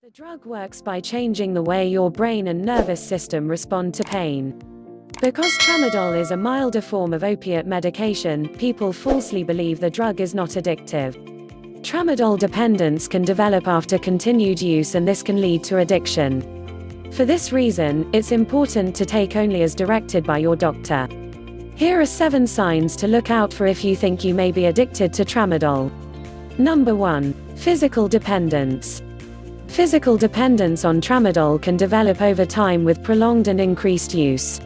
The drug works by changing the way your brain and nervous system respond to pain. Because tramadol is a milder form of opiate medication, people falsely believe the drug is not addictive. Tramadol dependence can develop after continued use, and this can lead to addiction. For this reason, it's important to take only as directed by your doctor. Here are 7 signs to look out for if you think you may be addicted to tramadol. Number 1. Physical dependence. Physical dependence on tramadol can develop over time with prolonged and increased use.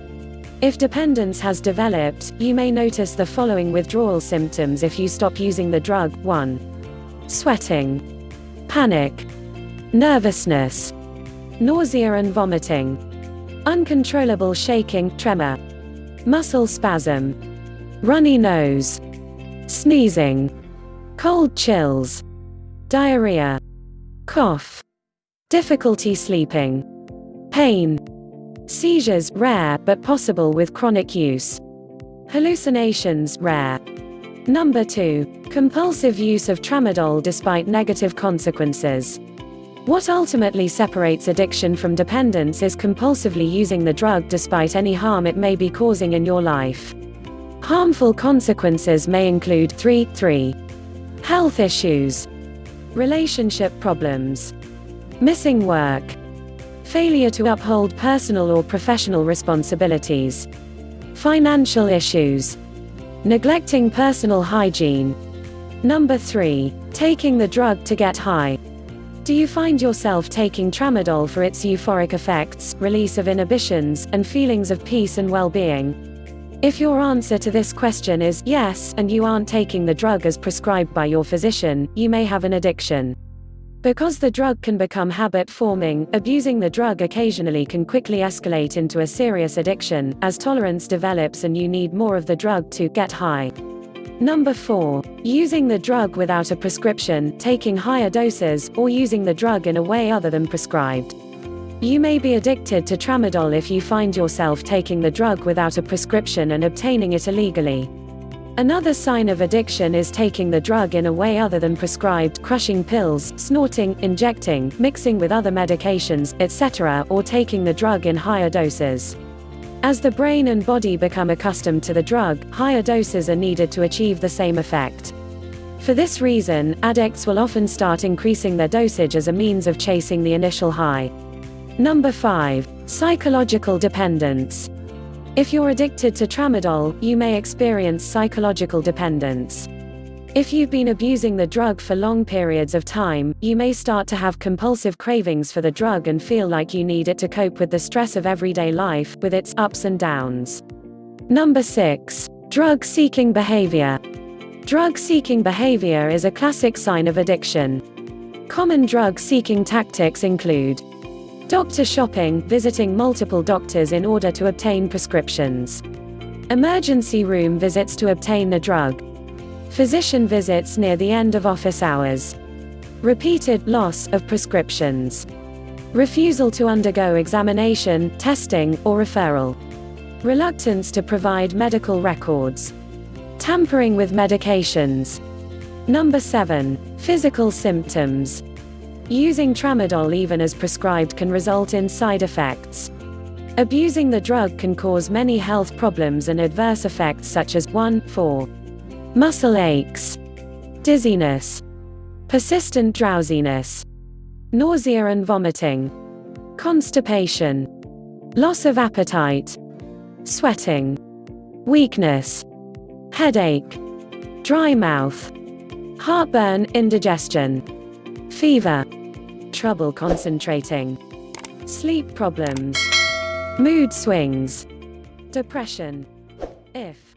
If dependence has developed, you may notice the following withdrawal symptoms if you stop using the drug. 1. Sweating, panic, nervousness, nausea and vomiting, uncontrollable shaking, tremor, muscle spasm, runny nose, sneezing, cold chills, diarrhea, cough, difficulty sleeping, pain, seizures, rare but possible with chronic use, hallucinations, rare. Number 2. Compulsive use of tramadol despite negative consequences. What ultimately separates addiction from dependence is compulsively using the drug despite any harm it may be causing in your life. Harmful consequences may include 3. Health issues, relationship problems, missing work, failure to uphold personal or professional responsibilities, financial issues, neglecting personal hygiene. Number 3. Taking the drug to get high. Do you find yourself taking tramadol for its euphoric effects, release of inhibitions, and feelings of peace and well-being? If your answer to this question is yes, and you aren't taking the drug as prescribed by your physician, you may have an addiction. Because the drug can become habit-forming, abusing the drug occasionally can quickly escalate into a serious addiction, as tolerance develops and you need more of the drug to get high. Number 4. Using the drug without a prescription, taking higher doses, or using the drug in a way other than prescribed. You may be addicted to tramadol if you find yourself taking the drug without a prescription and obtaining it illegally. Another sign of addiction is taking the drug in a way other than prescribed, crushing pills, snorting, injecting, mixing with other medications, etc., or taking the drug in higher doses. As the brain and body become accustomed to the drug, higher doses are needed to achieve the same effect. For this reason, addicts will often start increasing their dosage as a means of chasing the initial high. Number 5. Psychological dependence. If you're addicted to tramadol, you may experience psychological dependence. If you've been abusing the drug for long periods of time, you may start to have compulsive cravings for the drug and feel like you need it to cope with the stress of everyday life, with its ups and downs. Number 6. Drug-seeking behavior. Drug-seeking behavior is a classic sign of addiction. Common drug-seeking tactics include doctor shopping, visiting multiple doctors in order to obtain prescriptions, emergency room visits to obtain the drug, physician visits near the end of office hours, repeated loss of prescriptions, refusal to undergo examination, testing, or referral, reluctance to provide medical records, tampering with medications. Number 7. Physical symptoms. Using tramadol even as prescribed can result in side effects. Abusing the drug can cause many health problems and adverse effects such as 4. Muscle aches, dizziness, persistent drowsiness, nausea and vomiting, constipation, loss of appetite, sweating, weakness, headache, dry mouth, heartburn, indigestion, fever, trouble concentrating, sleep problems, mood swings, depression. If